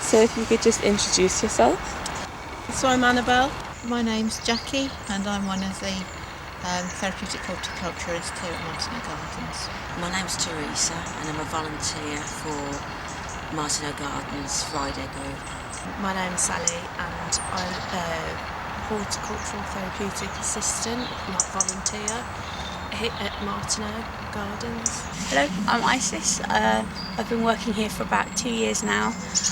So if you could just introduce yourself. So I'm Annabelle. My name's Jackie and I'm one of the therapeutic horticulturists here at Martineau Gardens. My name's Teresa and I'm a volunteer for Martineau Gardens Friday group. My name's Sally and I'm a horticultural therapeutic assistant, not volunteer, here at Martineau Gardens. Hello, I'm Isis. I've been working here for about 2 years now.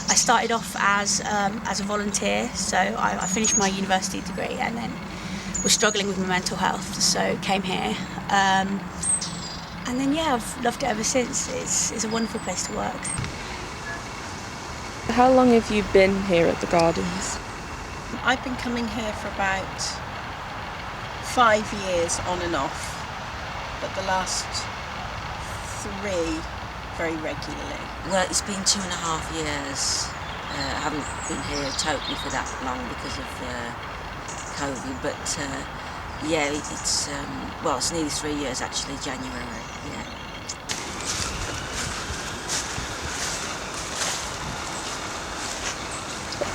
I started off as a volunteer, so I finished my university degree and then was struggling with my mental health, so came here. And then I've loved it ever since. It's a wonderful place to work. How long have you been here at the gardens? I've been coming here for about 5 years on and off, but the last 3 very regularly. Well, it's been 2.5 years. I haven't been here totally for that long because of COVID, but it's nearly 3 years actually, January, yeah.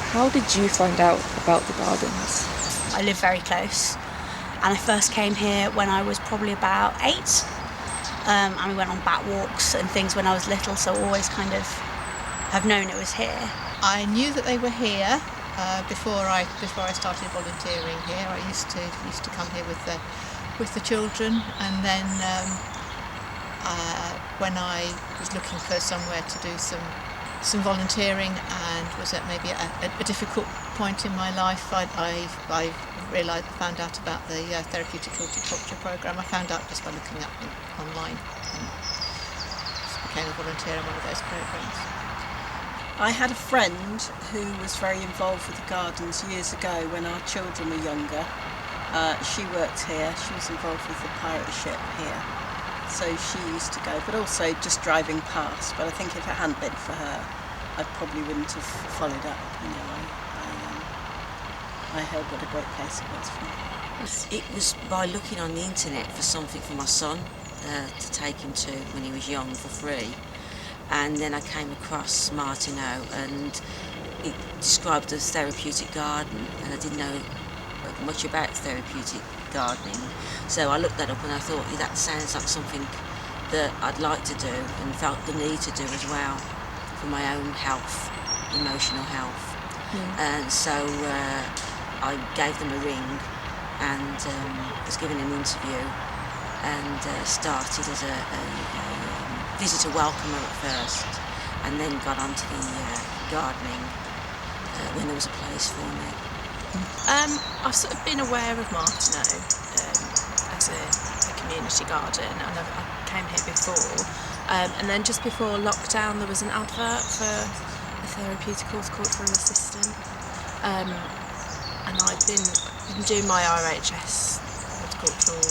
How did you find out about the gardens? I live very close, and I first came here when I was probably about 8. And we went on bat walks and things when I was little, so always kind of have known it was here. I knew that they were here before I started volunteering here. I used to come here with the children, and then when I was looking for somewhere to do some volunteering and was at maybe a difficult point in my life, I found out about the therapeutic horticulture programme. I found out just by looking up online and became a volunteer in one of those programmes. I had a friend who was very involved with the gardens years ago when our children were younger. She worked here, she was involved with the pirate ship here, so she used to go, but also just driving past. But I think if it hadn't been for her, I probably wouldn't have followed up. I heard what a great place it was for me. It was by looking on the internet for something for my son to take him to when he was young for free. And then I came across Martineau and it described as therapeutic garden, and I didn't know much about therapeutic gardening. So I looked that up and I thought, that sounds like something that I'd like to do and felt the need to do as well for my own health, emotional health. And so I gave them a ring and was given an interview and started as a visitor welcomer at first, and then got onto the gardening when there was a place for me. I've sort of been aware of Martineau as a community garden, and I came here before. And then just before lockdown, there was an advert for a therapeutic horticultural assistant. And I've been doing my RHS horticultural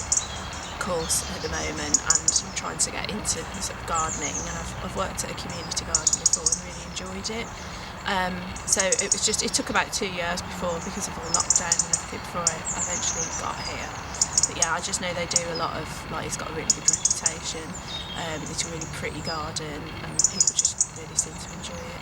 course at the moment, and I'm trying to get into sort of gardening, and I've worked at a community garden before and really enjoyed it. So it took about 2 years before, because of all lockdown and everything, before I eventually got here. But yeah, I just know they do a lot of, it's got a really good reputation. It's a really pretty garden and people just really seem to enjoy it.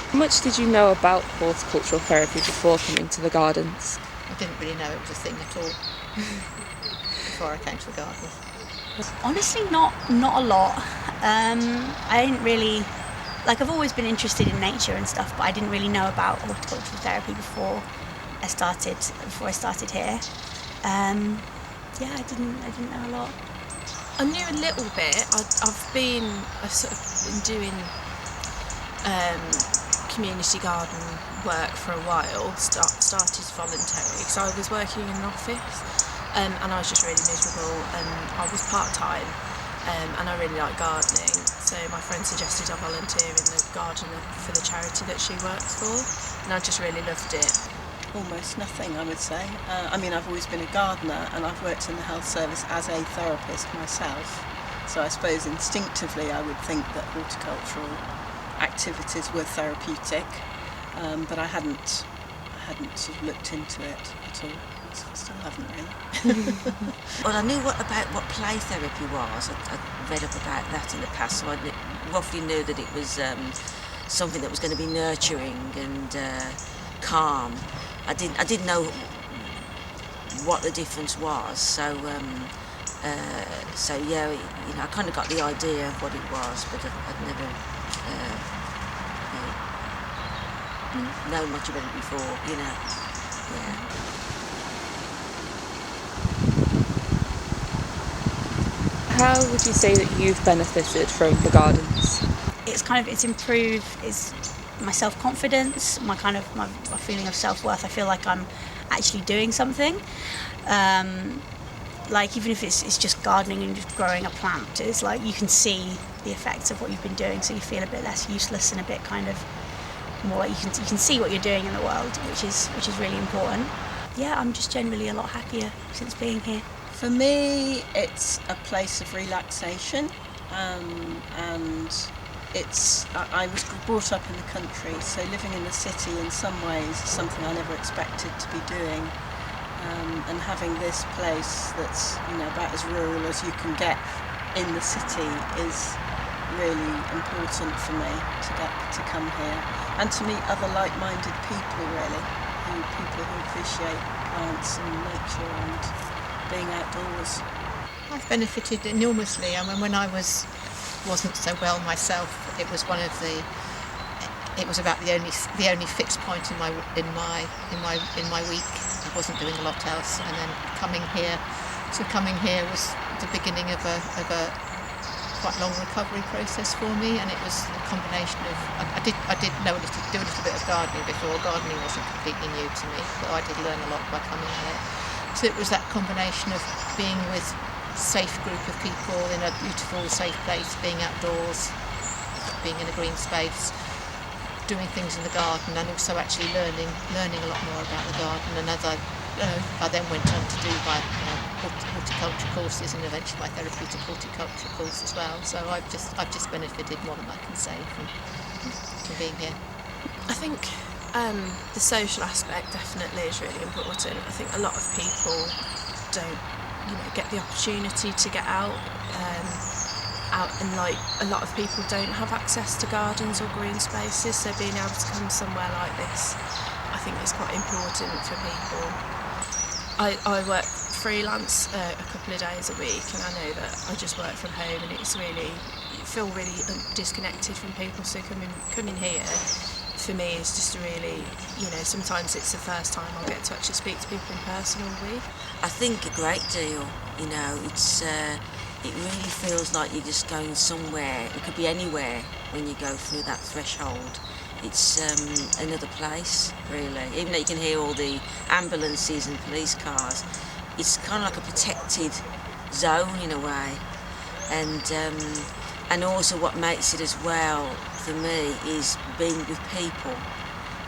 How much did you know about horticultural therapy before coming to the gardens? I didn't really know it was a thing at all before I came to the gardens. Honestly, not a lot. I didn't really, I've always been interested in nature and stuff, but I didn't really know about horticultural therapy before I started here. I didn't know a lot. I knew a little bit. I've sort of been doing community garden work for a while. Started voluntary because I was working in an office, and I was just really miserable, and I was part-time, and I really like gardening, so my friend suggested I volunteer in the garden for the charity that she works for, and I just really loved it. Almost nothing, I would say. I've always been a gardener, and I've worked in the health service as a therapist myself, so I suppose instinctively I would think that horticultural activities were therapeutic, but I hadn't sort of looked into it at all. I still haven't really. Well, I knew about what play therapy was. I read up about that in the past, so I roughly knew that it was something that was going to be nurturing and calm. I didn't know what the difference was, so yeah, I kind of got the idea of what it was, but I'd never known much about it before, Yeah. How would you say that you've benefited from the gardens? It's improved my self-confidence, my feeling of self-worth. I feel like I'm actually doing something. Like even if it's just gardening and just growing a plant, it's like you can see the effects of what you've been doing, so you feel a bit less useless and a bit kind of more like you can see what you're doing in the world, which is really important. Yeah, I'm just generally a lot happier since being here. For me, it's a place of relaxation, and I was brought up in the country, so living in the city in some ways is something I never expected to be doing, and having this place that's about as rural as you can get in the city is really important for me to come here and to meet other like-minded people, really, people who appreciate plants and nature and being outdoors. I've benefited enormously. When I wasn't so well myself, it was about the only fixed point in my week. I wasn't doing a lot else, and then coming here was the beginning of a quite long recovery process for me, and it was a combination of I did do a little bit of gardening before. Gardening wasn't completely new to me, but I did learn a lot by coming here. So it was that combination of being with a safe group of people in a beautiful, safe place, being outdoors, being in a green space, doing things in the garden, and also actually learning a lot more about the garden. And as I then went on to do my horticulture courses and eventually my therapeutic horticulture course as well. So I've just benefited more than I can say from being here. I think the social aspect definitely is really important. I think a lot of people don't, get the opportunity to get out, and like a lot of people don't have access to gardens or green spaces. So being able to come somewhere like this, I think is quite important for people. I work freelance a couple of days a week, and I know that I just work from home, and you feel really disconnected from people. So coming here for me is just really, sometimes it's the first time I'll get to actually speak to people in person all week. I think a great deal. It really feels like you're just going somewhere. It could be anywhere when you go through that threshold. It's another place, really. Even though you can hear all the ambulances and police cars, it's kind of like a protected zone in a way. And also what makes it as well for me is being with people.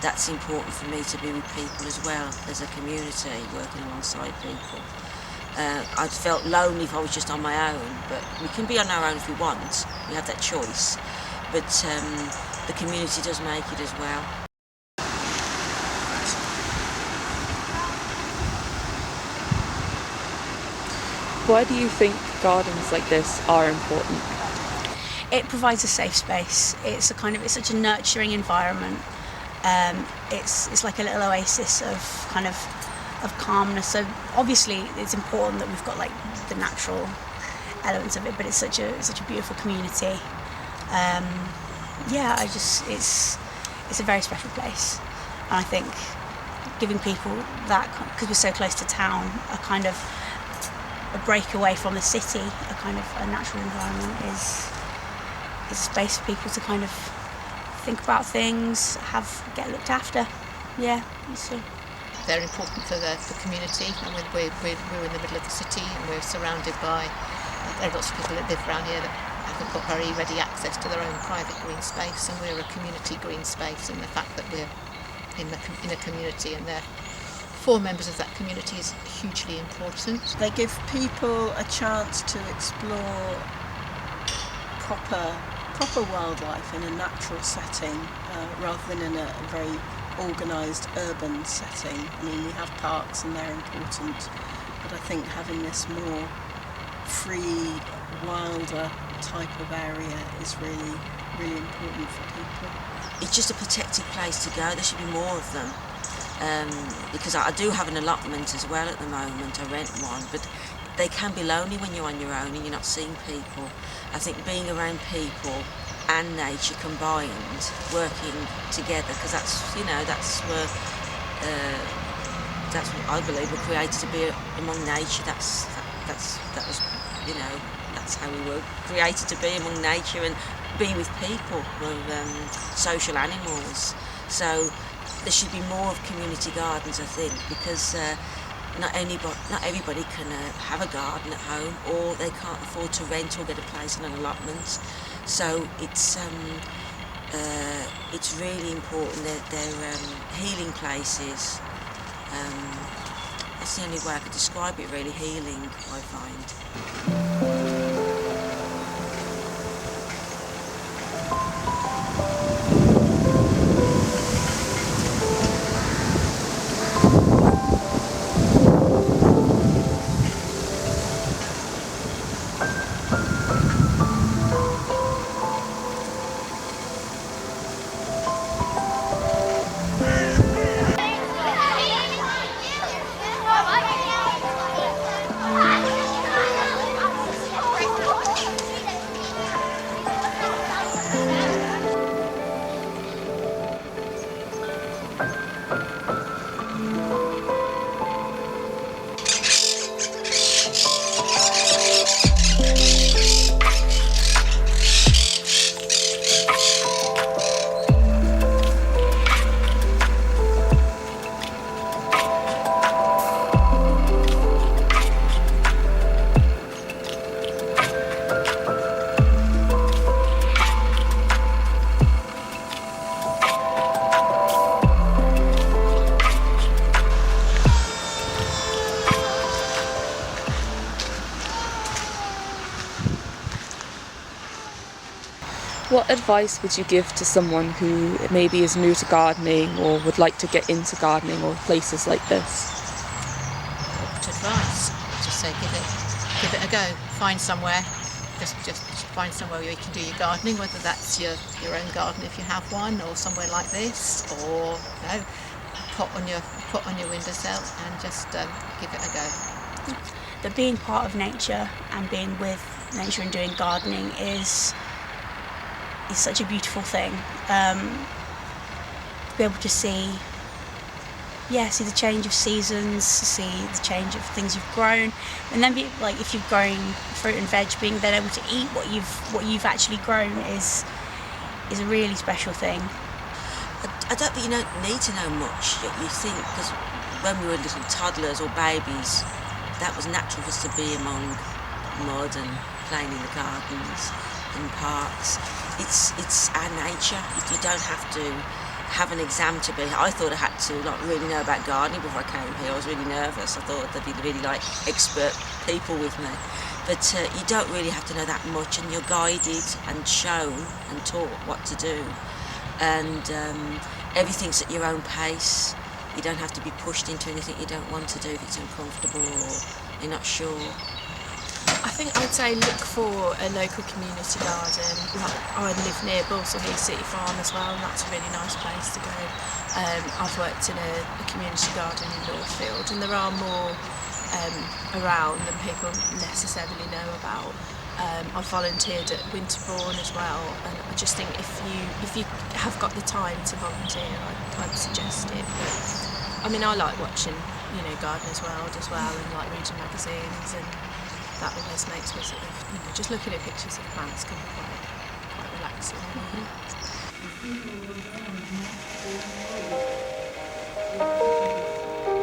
That's important for me, to be with people as well as a community, working alongside people. I'd felt lonely if I was just on my own, but we can be on our own if we want. We have that choice. But the community does make it as well. Why do you think gardens like this are important? It provides a safe space. It's such a nurturing environment. It's like a little oasis of calmness. So obviously it's important that we've got like the natural elements of it, but it's such a beautiful community. It's a very special place, and I think giving people that, because we're so close to town, a break away from the city, a natural environment is a space for people to kind of think about things, get looked after. Yeah, so. they're important for the community. And we're in the middle of the city, and we're surrounded by there are lots of people that live around here that haven't got very ready access to their own private green space, and we're a community green space, and the fact that we're in a community and they're 4 members of that community is hugely important. They give people a chance to explore proper wildlife in a natural setting rather than in a very organised urban setting. I mean, we have parks and they're important, but I think having this more free, wilder type of area is really, really important for people. It's just a protected place to go. There should be more of them. Because I do have an allotment as well at the moment. I rent one, but they can be lonely when you're on your own and you're not seeing people. I think being around people and nature combined, working together, because that's what I believe we're created to be among nature. That's how we were created, to be among nature and be with people. We're social animals, so there should be more of community gardens, I think, because not everybody can have a garden at home, or they can't afford to rent or get a place in an allotment. So it's really important that they're healing places. That's the only way I could describe it, really, healing, I find. What advice would you give to someone who maybe is new to gardening or would like to get into gardening or places like this? What advice? Just say give it a go. Find somewhere. Just find somewhere where you can do your gardening, whether that's your own garden if you have one, or somewhere like this, or pot on your windowsill and just give it a go. That being part of nature and being with nature and doing gardening is such a beautiful thing. To be able to see the change of seasons, see the change of things you've grown, and then if you've grown fruit and veg, being then able to eat what you've actually grown is a really special thing. I don't think you don't need to know much. You think, because when we were little toddlers or babies, that was natural for us to be among mud and playing in the gardens and parks. It's our nature. You don't have to have an exam to be. I thought I had to really know about gardening before I came here. I was really nervous. I thought there'd be really expert people with me. But you don't really have to know that much, and you're guided and shown and taught what to do. And everything's at your own pace. You don't have to be pushed into anything you don't want to do if it's uncomfortable or you're not sure. I think I'd say look for a local community garden. I live near Balsall Heath City Farm as well, and that's a really nice place to go. I've worked in a community garden in Northfield, and there are more around than people necessarily know about. I've volunteered at Winterbourne as well, and I just think if you have got the time to volunteer, I'd suggest it. But I mean, I like watching Gardener's World as well, and like reading magazines, and that always makes me sort of just looking at pictures of plants can be quite relaxing. Mm-hmm.